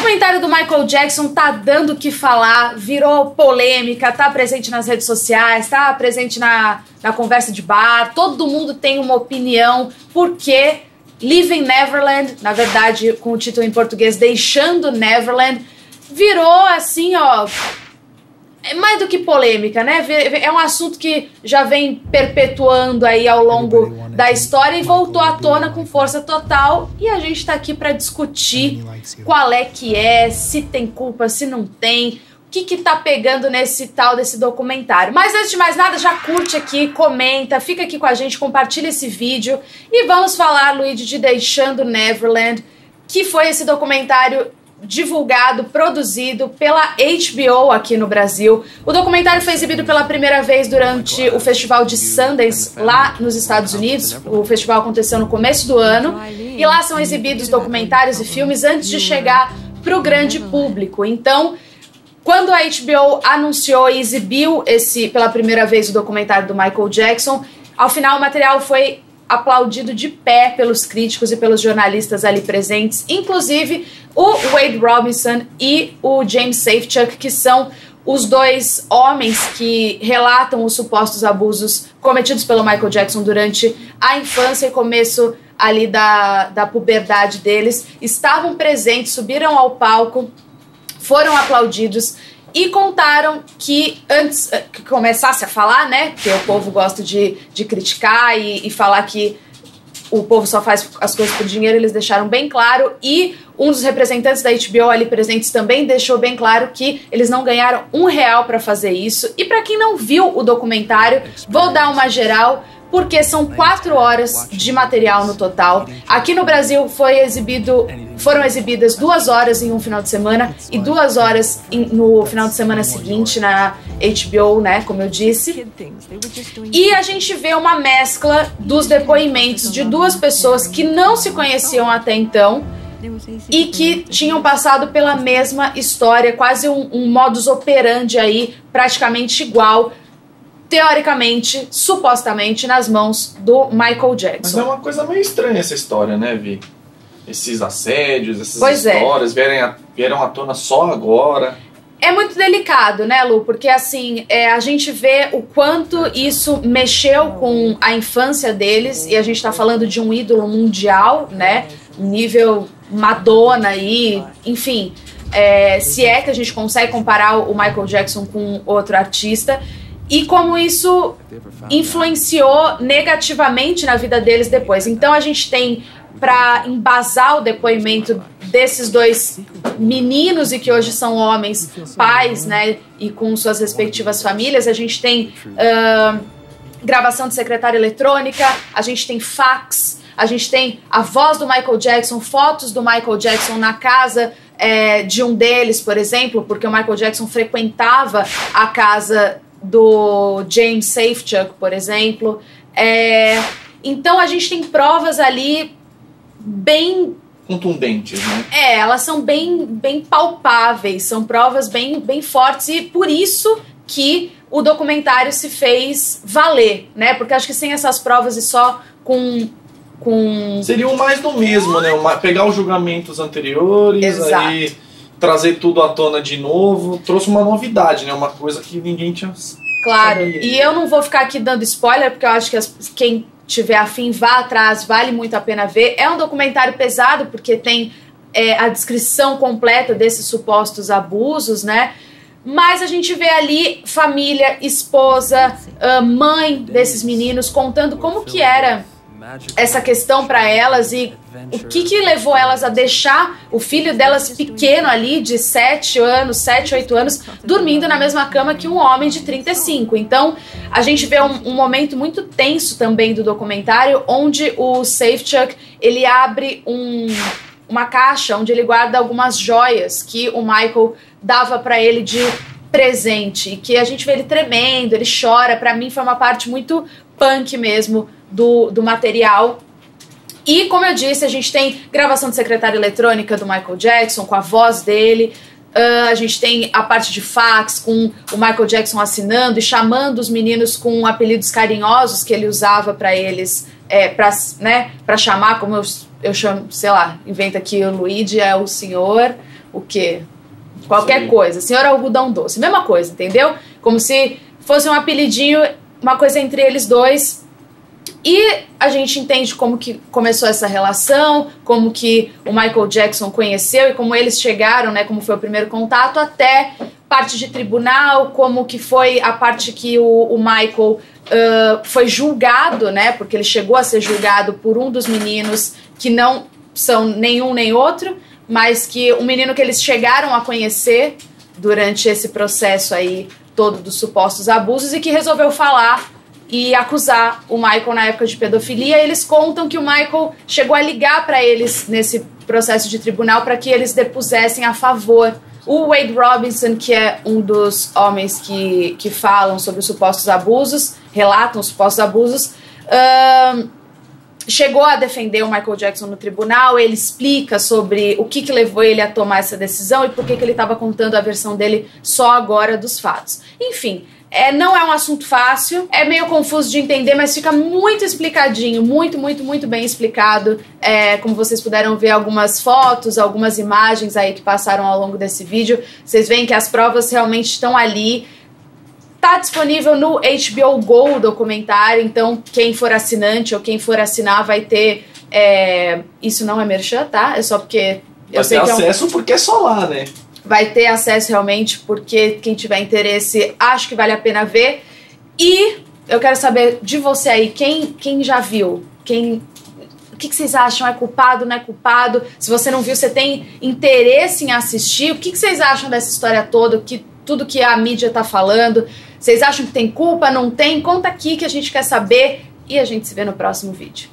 documentário do Michael Jackson tá dando o que falar, virou polêmica, tá presente nas redes sociais, tá presente na conversa de bar, todo mundo tem uma opinião, porque Leaving Neverland, na verdade com o título em português Deixando Neverland, virou assim, ó, é mais do que polêmica, né? É um assunto que já vem perpetuando aí ao longo da história e voltou à tona com força total. E a gente tá aqui para discutir qual é que é, se tem culpa, se não tem, o que tá pegando nesse tal desse documentário. Mas antes de mais nada, já curte aqui, comenta, fica aqui com a gente, compartilha esse vídeo. E vamos falar, Luigi, de Deixando Neverland, que foi esse documentário divulgado, produzido pela HBO aqui no Brasil. O documentário foi exibido pela primeira vez durante o Festival de Sundance, lá nos Estados Unidos. O festival aconteceu no começo do ano. E lá são exibidos documentários e filmes antes de chegar para o grande público. Então, quando a HBO anunciou e exibiu pela primeira vez o documentário do Michael Jackson, ao final o material foi aplaudido de pé pelos críticos e pelos jornalistas ali presentes, inclusive o Wade Robinson e o James Safechuck, que são os dois homens que relatam os supostos abusos cometidos pelo Michael Jackson durante a infância e começo ali da puberdade deles, estavam presentes, subiram ao palco, foram aplaudidos e contaram que antes que começasse a falar, né, porque o povo gosta de criticar e falar que o povo só faz as coisas por dinheiro, eles deixaram bem claro, e um dos representantes da HBO ali presentes também deixou bem claro que eles não ganharam R$1 para fazer isso. E para quem não viu o documentário, vou dar uma geral, porque são 4 horas de material no total. Aqui no Brasil foram exibidas 2 horas em um final de semana e 2 horas no final de semana seguinte na HBO, né, como eu disse. E a gente vê uma mescla dos depoimentos de duas pessoas que não se conheciam até então e que tinham passado pela mesma história, quase um modus operandi aí praticamente igual, teoricamente, supostamente, nas mãos do Michael Jackson. Mas é uma coisa meio estranha essa história, né, Vi? Esses assédios, essas histórias vieram à tona só agora. É muito delicado, né, Lu? Porque, assim, a gente vê o quanto isso mexeu com a infância deles, e a gente tá falando de um ídolo mundial, né, nível Madonna aí, enfim, se é que a gente consegue comparar o Michael Jackson com outro artista, e como isso influenciou negativamente na vida deles depois. Então a gente tem, para embasar o depoimento desses dois meninos e que hoje são homens, pais, né, e com suas respectivas famílias, a gente tem gravação de secretária eletrônica, a gente tem fax, a gente tem a voz do Michael Jackson, fotos do Michael Jackson na casa de um deles, por exemplo, porque o Michael Jackson frequentava a casa do James Safechuck, por exemplo. Então a gente tem provas ali bem contundentes, né? Elas são bem palpáveis, são provas bem fortes, e por isso que o documentário se fez valer, né? Porque acho que sem essas provas e só com seria o mais do mesmo, né? Pegar os julgamentos anteriores, exato, aí trazer tudo à tona de novo, trouxe uma novidade, né? Uma coisa que ninguém tinha. Claro, sabia. E eu não vou ficar aqui dando spoiler, porque eu acho que quem tiver afim, vá atrás, vale muito a pena ver. É um documentário pesado, porque tem a descrição completa desses supostos abusos, né? Mas a gente vê ali família, esposa, mãe desses meninos contando como que era essa questão para elas e o que levou elas a deixar o filho delas pequeno ali, de 7 anos, 8 anos, dormindo na mesma cama que um homem de 35. Então, a gente vê um momento muito tenso também do documentário, onde o Safechuck, ele abre uma caixa onde ele guarda algumas joias que o Michael dava para ele de presente, e que a gente vê ele tremendo, ele chora. Para mim foi uma parte muito punk mesmo do material. E, como eu disse, a gente tem gravação de secretária eletrônica do Michael Jackson, com a voz dele. A gente tem a parte de fax, com o Michael Jackson assinando e chamando os meninos com apelidos carinhosos que ele usava para eles, pra chamar, como eu chamo, sei lá, inventa aqui, o Luigi é o senhor, o quê? Qualquer coisa. Senhor Algodão Doce. Mesma coisa, entendeu? Como se fosse um apelidinho, uma coisa entre eles dois. E a gente entende como que começou essa relação, como que o Michael Jackson conheceu e como eles chegaram, né, como foi o primeiro contato, até parte de tribunal, como que foi a parte que o Michael foi julgado, né, porque ele chegou a ser julgado por um dos meninos que não são nenhum nem outro, mas que um menino que eles chegaram a conhecer durante esse processo aí todo dos supostos abusos e que resolveu falar e acusar o Michael na época de pedofilia. Eles contam que o Michael chegou a ligar para eles nesse processo de tribunal para que eles depusessem a favor. O Wade Robinson, que é um dos homens que falam sobre os supostos abusos, relatam os supostos abusos, chegou a defender o Michael Jackson no tribunal. Ele explica sobre o que levou ele a tomar essa decisão e por que ele estava contando a versão dele só agora dos fatos. Enfim, não é um assunto fácil, é meio confuso de entender, mas fica muito explicadinho, muito bem explicado. Como vocês puderam ver algumas fotos, algumas imagens aí que passaram ao longo desse vídeo, vocês veem que as provas realmente estão ali. Tá disponível no HBO Go o documentário, então quem for assinante ou quem for assinar vai ter... isso não é merchan, tá? É só porque... Vai ter acesso porque é só lá, né? Vai ter acesso realmente porque quem tiver interesse, acho que vale a pena ver. E eu quero saber de você aí, quem já viu? O que vocês acham? É culpado, não é culpado? Se você não viu, você tem interesse em assistir? O que vocês acham dessa história toda? Tudo que a mídia tá falando? Vocês acham que tem culpa, não tem? Conta aqui que a gente quer saber e a gente se vê no próximo vídeo.